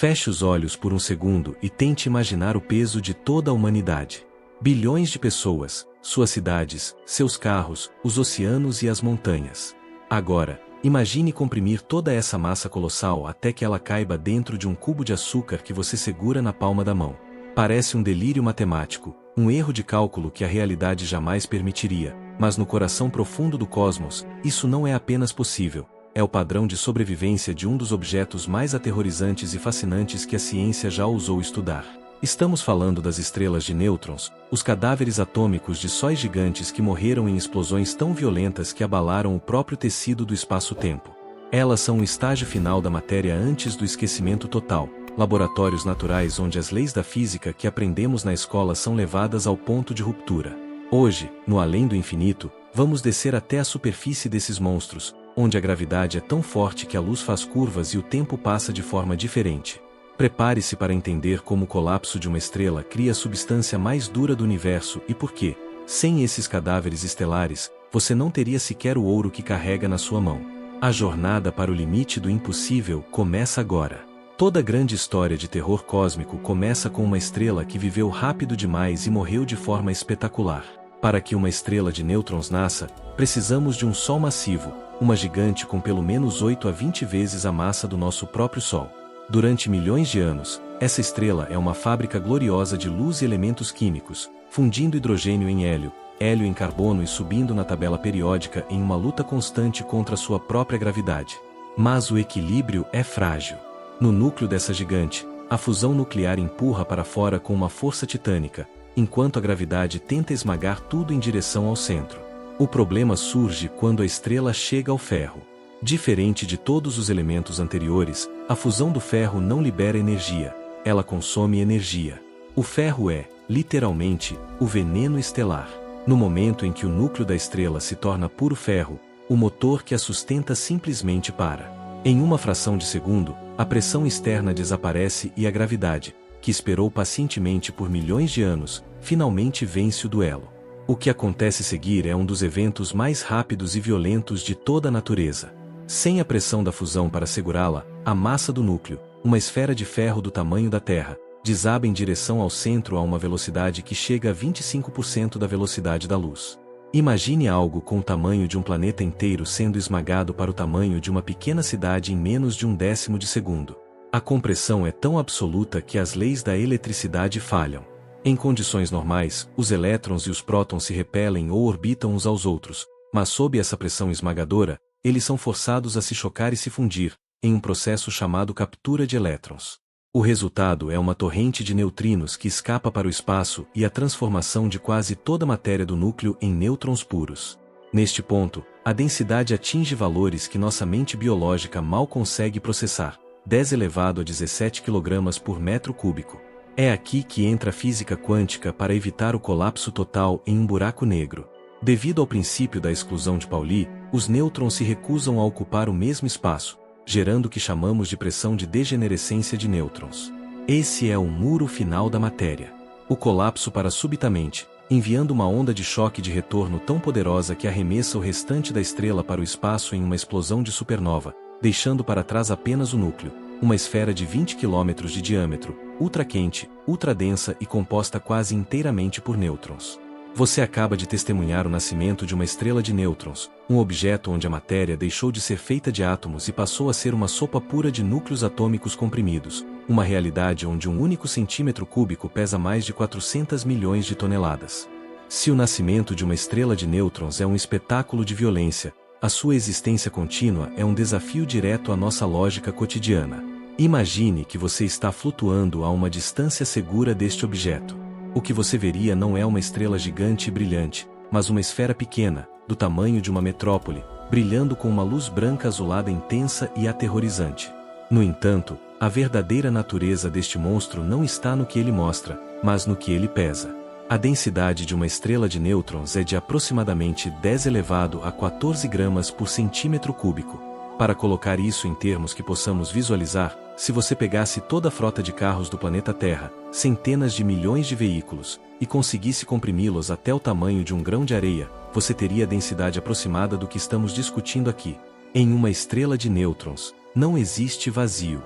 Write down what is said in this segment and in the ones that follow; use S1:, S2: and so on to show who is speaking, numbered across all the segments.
S1: Feche os olhos por um segundo e tente imaginar o peso de toda a humanidade. Bilhões de pessoas, suas cidades, seus carros, os oceanos e as montanhas. Agora, imagine comprimir toda essa massa colossal até que ela caiba dentro de um cubo de açúcar que você segura na palma da mão. Parece um delírio matemático, um erro de cálculo que a realidade jamais permitiria, mas no coração profundo do cosmos, isso não é apenas possível. É o padrão de sobrevivência de um dos objetos mais aterrorizantes e fascinantes que a ciência já ousou estudar. Estamos falando das estrelas de nêutrons, os cadáveres atômicos de sóis gigantes que morreram em explosões tão violentas que abalaram o próprio tecido do espaço-tempo. Elas são o estágio final da matéria antes do esquecimento total, laboratórios naturais onde as leis da física que aprendemos na escola são levadas ao ponto de ruptura. Hoje, no além do infinito, vamos descer até a superfície desses monstros, onde a gravidade é tão forte que a luz faz curvas e o tempo passa de forma diferente. Prepare-se para entender como o colapso de uma estrela cria a substância mais dura do universo e por que, sem esses cadáveres estelares, você não teria sequer o ouro que carrega na sua mão. A jornada para o limite do impossível começa agora. Toda grande história de terror cósmico começa com uma estrela que viveu rápido demais e morreu de forma espetacular. Para que uma estrela de nêutrons nasça, precisamos de um Sol massivo, uma gigante com pelo menos 8 a 20 vezes a massa do nosso próprio Sol. Durante milhões de anos, essa estrela é uma fábrica gloriosa de luz e elementos químicos, fundindo hidrogênio em hélio, hélio em carbono e subindo na tabela periódica em uma luta constante contra sua própria gravidade. Mas o equilíbrio é frágil. No núcleo dessa gigante, a fusão nuclear empurra para fora com uma força titânica, enquanto a gravidade tenta esmagar tudo em direção ao centro. O problema surge quando a estrela chega ao ferro. Diferente de todos os elementos anteriores, a fusão do ferro não libera energia, ela consome energia. O ferro é, literalmente, o veneno estelar. No momento em que o núcleo da estrela se torna puro ferro, o motor que a sustenta simplesmente para. Em uma fração de segundo, a pressão externa desaparece e a gravidade, que esperou pacientemente por milhões de anos, finalmente vence o duelo. O que acontece a seguir é um dos eventos mais rápidos e violentos de toda a natureza. Sem a pressão da fusão para segurá-la, a massa do núcleo, uma esfera de ferro do tamanho da Terra, desaba em direção ao centro a uma velocidade que chega a 25% da velocidade da luz. Imagine algo com o tamanho de um planeta inteiro sendo esmagado para o tamanho de uma pequena cidade em menos de um décimo de segundo. A compressão é tão absoluta que as leis da eletricidade falham. Em condições normais, os elétrons e os prótons se repelem ou orbitam uns aos outros, mas sob essa pressão esmagadora, eles são forçados a se chocar e se fundir, em um processo chamado captura de elétrons. O resultado é uma torrente de neutrinos que escapa para o espaço e a transformação de quase toda a matéria do núcleo em nêutrons puros. Neste ponto, a densidade atinge valores que nossa mente biológica mal consegue processar, 10 elevado a 17 kg por metro cúbico. É aqui que entra a física quântica para evitar o colapso total em um buraco negro. Devido ao princípio da exclusão de Pauli, os nêutrons se recusam a ocupar o mesmo espaço, gerando o que chamamos de pressão de degenerescência de nêutrons. Esse é o muro final da matéria. O colapso para subitamente, enviando uma onda de choque de retorno tão poderosa que arremessa o restante da estrela para o espaço em uma explosão de supernova, deixando para trás apenas o núcleo, uma esfera de 20 km de diâmetro, ultraquente, ultradensa e composta quase inteiramente por nêutrons. Você acaba de testemunhar o nascimento de uma estrela de nêutrons, um objeto onde a matéria deixou de ser feita de átomos e passou a ser uma sopa pura de núcleos atômicos comprimidos, uma realidade onde um único centímetro cúbico pesa mais de 400 milhões de toneladas. Se o nascimento de uma estrela de nêutrons é um espetáculo de violência, a sua existência contínua é um desafio direto à nossa lógica cotidiana. Imagine que você está flutuando a uma distância segura deste objeto. O que você veria não é uma estrela gigante e brilhante, mas uma esfera pequena, do tamanho de uma metrópole, brilhando com uma luz branca azulada intensa e aterrorizante. No entanto, a verdadeira natureza deste monstro não está no que ele mostra, mas no que ele pesa. A densidade de uma estrela de nêutrons é de aproximadamente 10 elevado a 14 gramas por centímetro cúbico. Para colocar isso em termos que possamos visualizar, se você pegasse toda a frota de carros do planeta Terra, centenas de milhões de veículos, e conseguisse comprimi-los até o tamanho de um grão de areia, você teria a densidade aproximada do que estamos discutindo aqui. Em uma estrela de nêutrons, não existe vazio.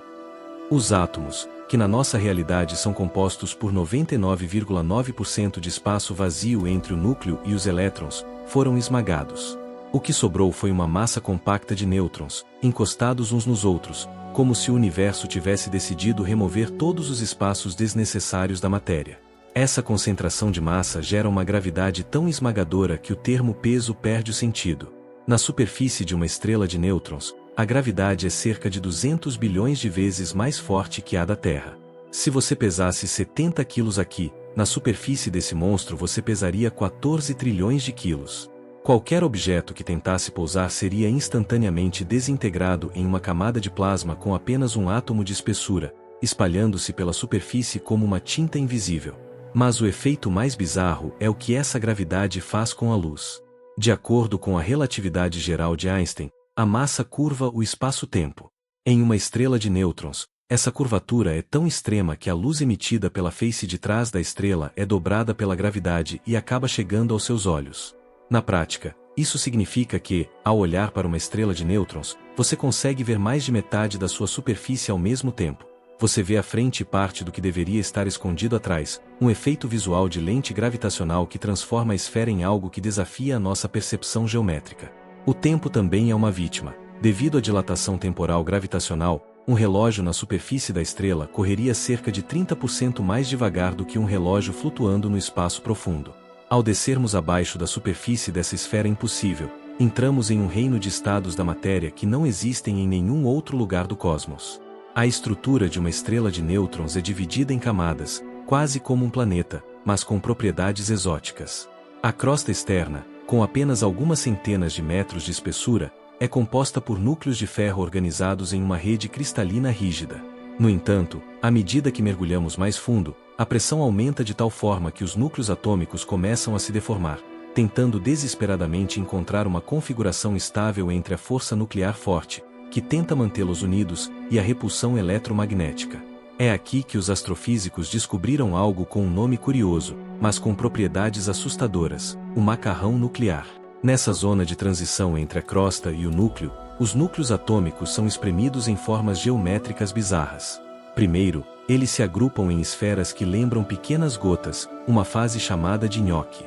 S1: Os átomos, que na nossa realidade são compostos por 99,9% de espaço vazio entre o núcleo e os elétrons, foram esmagados. O que sobrou foi uma massa compacta de nêutrons, encostados uns nos outros, como se o universo tivesse decidido remover todos os espaços desnecessários da matéria. Essa concentração de massa gera uma gravidade tão esmagadora que o termo peso perde o sentido. Na superfície de uma estrela de nêutrons, a gravidade é cerca de 200 bilhões de vezes mais forte que a da Terra. Se você pesasse 70 quilos aqui, na superfície desse monstro você pesaria 14 trilhões de quilos. Qualquer objeto que tentasse pousar seria instantaneamente desintegrado em uma camada de plasma com apenas um átomo de espessura, espalhando-se pela superfície como uma tinta invisível. Mas o efeito mais bizarro é o que essa gravidade faz com a luz. De acordo com a relatividade geral de Einstein, a massa curva o espaço-tempo. Em uma estrela de nêutrons, essa curvatura é tão extrema que a luz emitida pela face de trás da estrela é dobrada pela gravidade e acaba chegando aos seus olhos. Na prática, isso significa que, ao olhar para uma estrela de nêutrons, você consegue ver mais de metade da sua superfície ao mesmo tempo. Você vê a frente e parte do que deveria estar escondido atrás, um efeito visual de lente gravitacional que transforma a esfera em algo que desafia a nossa percepção geométrica. O tempo também é uma vítima. Devido à dilatação temporal gravitacional, um relógio na superfície da estrela correria cerca de 30% mais devagar do que um relógio flutuando no espaço profundo. Ao descermos abaixo da superfície dessa esfera impossível, entramos em um reino de estados da matéria que não existem em nenhum outro lugar do cosmos. A estrutura de uma estrela de nêutrons é dividida em camadas, quase como um planeta, mas com propriedades exóticas. A crosta externa, com apenas algumas centenas de metros de espessura, é composta por núcleos de ferro organizados em uma rede cristalina rígida. No entanto, à medida que mergulhamos mais fundo, a pressão aumenta de tal forma que os núcleos atômicos começam a se deformar, tentando desesperadamente encontrar uma configuração estável entre a força nuclear forte, que tenta mantê-los unidos, e a repulsão eletromagnética. É aqui que os astrofísicos descobriram algo com um nome curioso, mas com propriedades assustadoras: o macarrão nuclear. Nessa zona de transição entre a crosta e o núcleo, os núcleos atômicos são espremidos em formas geométricas bizarras. Primeiro, eles se agrupam em esferas que lembram pequenas gotas, uma fase chamada de nhoque.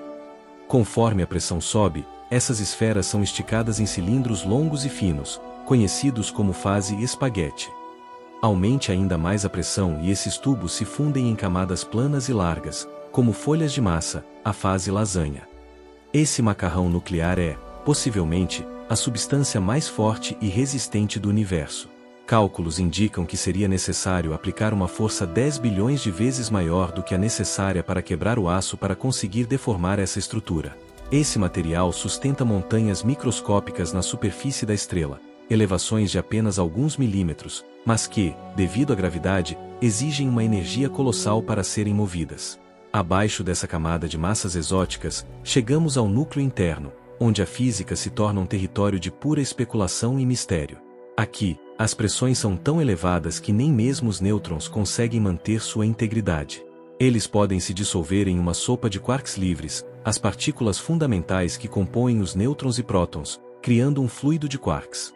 S1: Conforme a pressão sobe, essas esferas são esticadas em cilindros longos e finos, conhecidos como fase espaguete. Aumente ainda mais a pressão e esses tubos se fundem em camadas planas e largas, como folhas de massa, a fase lasanha. Esse macarrão nuclear é, possivelmente, a substância mais forte e resistente do universo. Cálculos indicam que seria necessário aplicar uma força 10 bilhões de vezes maior do que a necessária para quebrar o aço para conseguir deformar essa estrutura. Esse material sustenta montanhas microscópicas na superfície da estrela, elevações de apenas alguns milímetros, mas que, devido à gravidade, exigem uma energia colossal para serem movidas. Abaixo dessa camada de massas exóticas, chegamos ao núcleo interno, onde a física se torna um território de pura especulação e mistério. Aqui, as pressões são tão elevadas que nem mesmo os nêutrons conseguem manter sua integridade. Eles podem se dissolver em uma sopa de quarks livres, as partículas fundamentais que compõem os nêutrons e prótons, criando um fluido de quarks.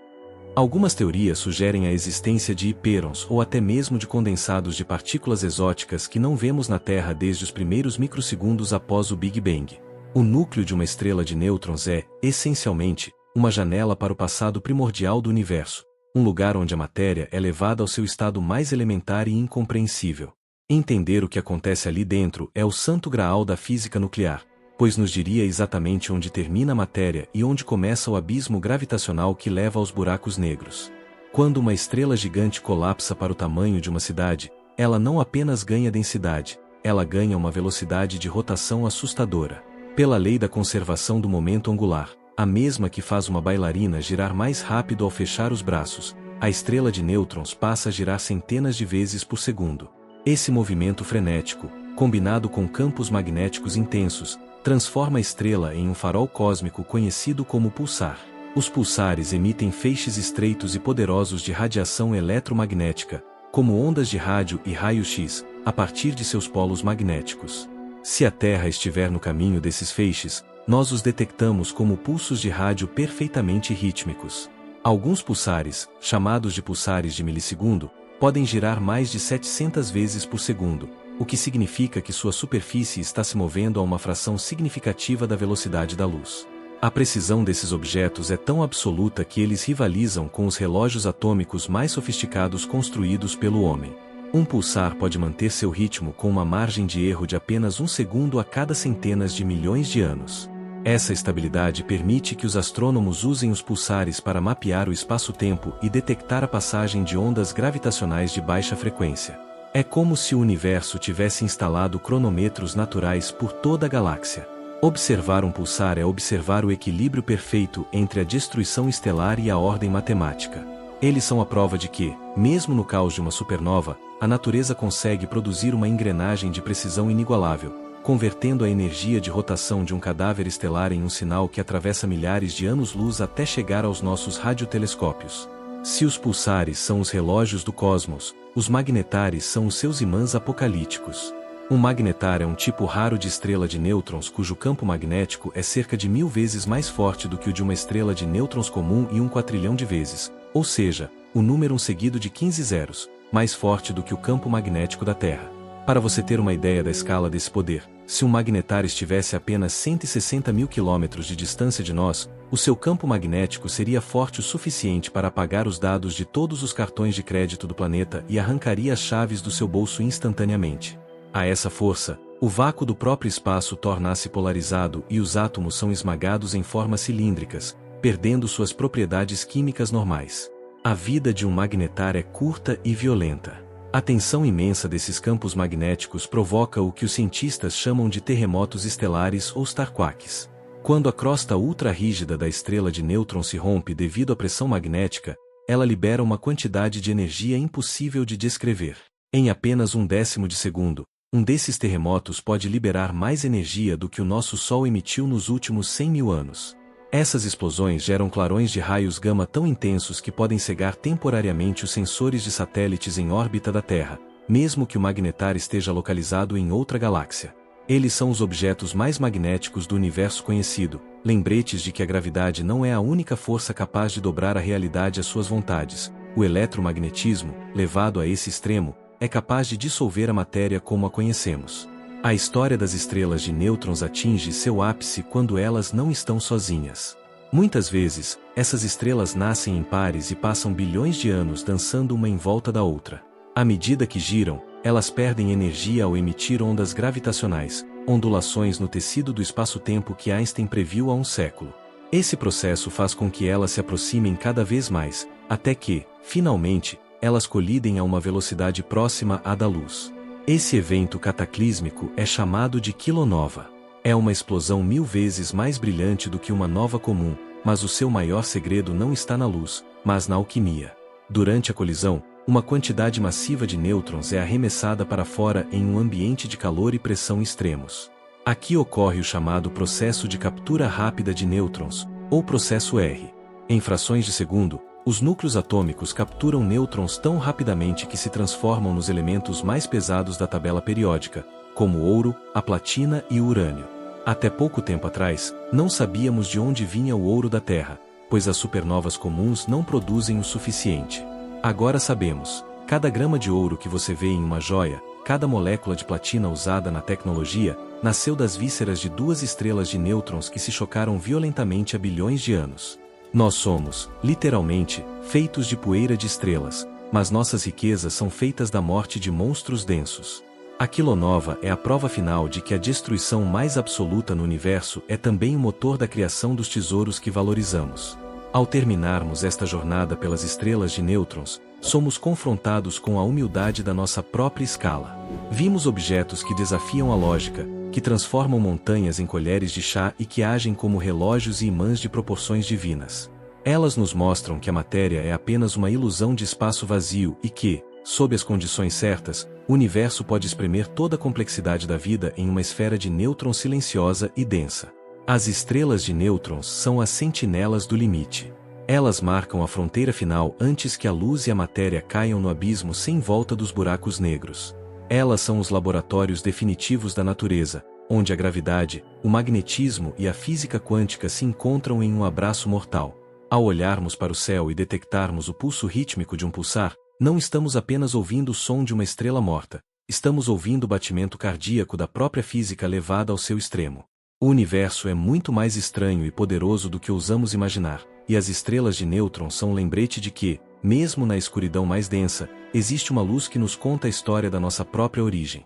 S1: Algumas teorias sugerem a existência de hipérons ou até mesmo de condensados de partículas exóticas que não vemos na Terra desde os primeiros microsegundos após o Big Bang. O núcleo de uma estrela de nêutrons é, essencialmente, uma janela para o passado primordial do universo, um lugar onde a matéria é levada ao seu estado mais elementar e incompreensível. Entender o que acontece ali dentro é o santo graal da física nuclear, pois nos diria exatamente onde termina a matéria e onde começa o abismo gravitacional que leva aos buracos negros. Quando uma estrela gigante colapsa para o tamanho de uma cidade, ela não apenas ganha densidade, ela ganha uma velocidade de rotação assustadora. Pela lei da conservação do momento angular, a mesma que faz uma bailarina girar mais rápido ao fechar os braços, a estrela de nêutrons passa a girar centenas de vezes por segundo. Esse movimento frenético, combinado com campos magnéticos intensos, transforma a estrela em um farol cósmico conhecido como pulsar. Os pulsares emitem feixes estreitos e poderosos de radiação eletromagnética, como ondas de rádio e raio-x, a partir de seus polos magnéticos. Se a Terra estiver no caminho desses feixes, nós os detectamos como pulsos de rádio perfeitamente rítmicos. Alguns pulsares, chamados de pulsares de milissegundo, podem girar mais de 700 vezes por segundo, o que significa que sua superfície está se movendo a uma fração significativa da velocidade da luz. A precisão desses objetos é tão absoluta que eles rivalizam com os relógios atômicos mais sofisticados construídos pelo homem. Um pulsar pode manter seu ritmo com uma margem de erro de apenas 1 segundo a cada centenas de milhões de anos. Essa estabilidade permite que os astrônomos usem os pulsares para mapear o espaço-tempo e detectar a passagem de ondas gravitacionais de baixa frequência. É como se o universo tivesse instalado cronômetros naturais por toda a galáxia. Observar um pulsar é observar o equilíbrio perfeito entre a destruição estelar e a ordem matemática. Eles são a prova de que, mesmo no caos de uma supernova, a natureza consegue produzir uma engrenagem de precisão inigualável, convertendo a energia de rotação de um cadáver estelar em um sinal que atravessa milhares de anos-luz até chegar aos nossos radiotelescópios. Se os pulsares são os relógios do cosmos, os magnetares são os seus imãs apocalípticos. Um magnetar é um tipo raro de estrela de nêutrons cujo campo magnético é cerca de 1000 vezes mais forte do que o de uma estrela de nêutrons comum e 1 quatrilhão de vezes, ou seja, o número seguido de 15 zeros, mais forte do que o campo magnético da Terra. Para você ter uma ideia da escala desse poder, se um magnetar estivesse a apenas 160 mil quilômetros de distância de nós, o seu campo magnético seria forte o suficiente para apagar os dados de todos os cartões de crédito do planeta e arrancaria as chaves do seu bolso instantaneamente. A essa força, o vácuo do próprio espaço torna-se polarizado e os átomos são esmagados em formas cilíndricas, perdendo suas propriedades químicas normais. A vida de um magnetar é curta e violenta. A tensão imensa desses campos magnéticos provoca o que os cientistas chamam de terremotos estelares ou starquakes. Quando a crosta ultra-rígida da estrela de nêutrons se rompe devido à pressão magnética, ela libera uma quantidade de energia impossível de descrever. Em apenas 1/10 de segundo, um desses terremotos pode liberar mais energia do que o nosso Sol emitiu nos últimos 100 mil anos. Essas explosões geram clarões de raios gama tão intensos que podem cegar temporariamente os sensores de satélites em órbita da Terra, mesmo que o magnetar esteja localizado em outra galáxia. Eles são os objetos mais magnéticos do universo conhecido, lembretes de que a gravidade não é a única força capaz de dobrar a realidade às suas vontades. O eletromagnetismo, levado a esse extremo, é capaz de dissolver a matéria como a conhecemos. A história das estrelas de nêutrons atinge seu ápice quando elas não estão sozinhas. Muitas vezes, essas estrelas nascem em pares e passam bilhões de anos dançando uma em volta da outra. À medida que giram, elas perdem energia ao emitir ondas gravitacionais, ondulações no tecido do espaço-tempo que Einstein previu há um século. Esse processo faz com que elas se aproximem cada vez mais, até que, finalmente, elas colidem a uma velocidade próxima à da luz. Esse evento cataclísmico é chamado de quilonova. É uma explosão 1000 vezes mais brilhante do que uma nova comum, mas o seu maior segredo não está na luz, mas na alquimia. Durante a colisão, uma quantidade massiva de nêutrons é arremessada para fora em um ambiente de calor e pressão extremos. Aqui ocorre o chamado processo de captura rápida de nêutrons, ou processo R. Em frações de segundo, os núcleos atômicos capturam nêutrons tão rapidamente que se transformam nos elementos mais pesados da tabela periódica, como o ouro, a platina e o urânio. Até pouco tempo atrás, não sabíamos de onde vinha o ouro da Terra, pois as supernovas comuns não produzem o suficiente. Agora sabemos, cada grama de ouro que você vê em uma joia, cada molécula de platina usada na tecnologia, nasceu das vísceras de 2 estrelas de nêutrons que se chocaram violentamente há bilhões de anos. Nós somos, literalmente, feitos de poeira de estrelas, mas nossas riquezas são feitas da morte de monstros densos. A quilonova é a prova final de que a destruição mais absoluta no universo é também o motor da criação dos tesouros que valorizamos. Ao terminarmos esta jornada pelas estrelas de nêutrons, somos confrontados com a humildade da nossa própria escala. Vimos objetos que desafiam a lógica, que transformam montanhas em colheres de chá e que agem como relógios e imãs de proporções divinas. Elas nos mostram que a matéria é apenas uma ilusão de espaço vazio e que, sob as condições certas, o universo pode espremer toda a complexidade da vida em uma esfera de nêutrons silenciosa e densa. As estrelas de nêutrons são as sentinelas do limite. Elas marcam a fronteira final antes que a luz e a matéria caiam no abismo sem volta dos buracos negros. Elas são os laboratórios definitivos da natureza, onde a gravidade, o magnetismo e a física quântica se encontram em um abraço mortal. Ao olharmos para o céu e detectarmos o pulso rítmico de um pulsar, Não estamos apenas ouvindo o som de uma estrela morta, estamos ouvindo o batimento cardíaco da própria física levada ao seu extremo. O universo é muito mais estranho e poderoso do que ousamos imaginar, e as estrelas de nêutrons são um lembrete de que, mesmo na escuridão mais densa, existe uma luz que nos conta a história da nossa própria origem.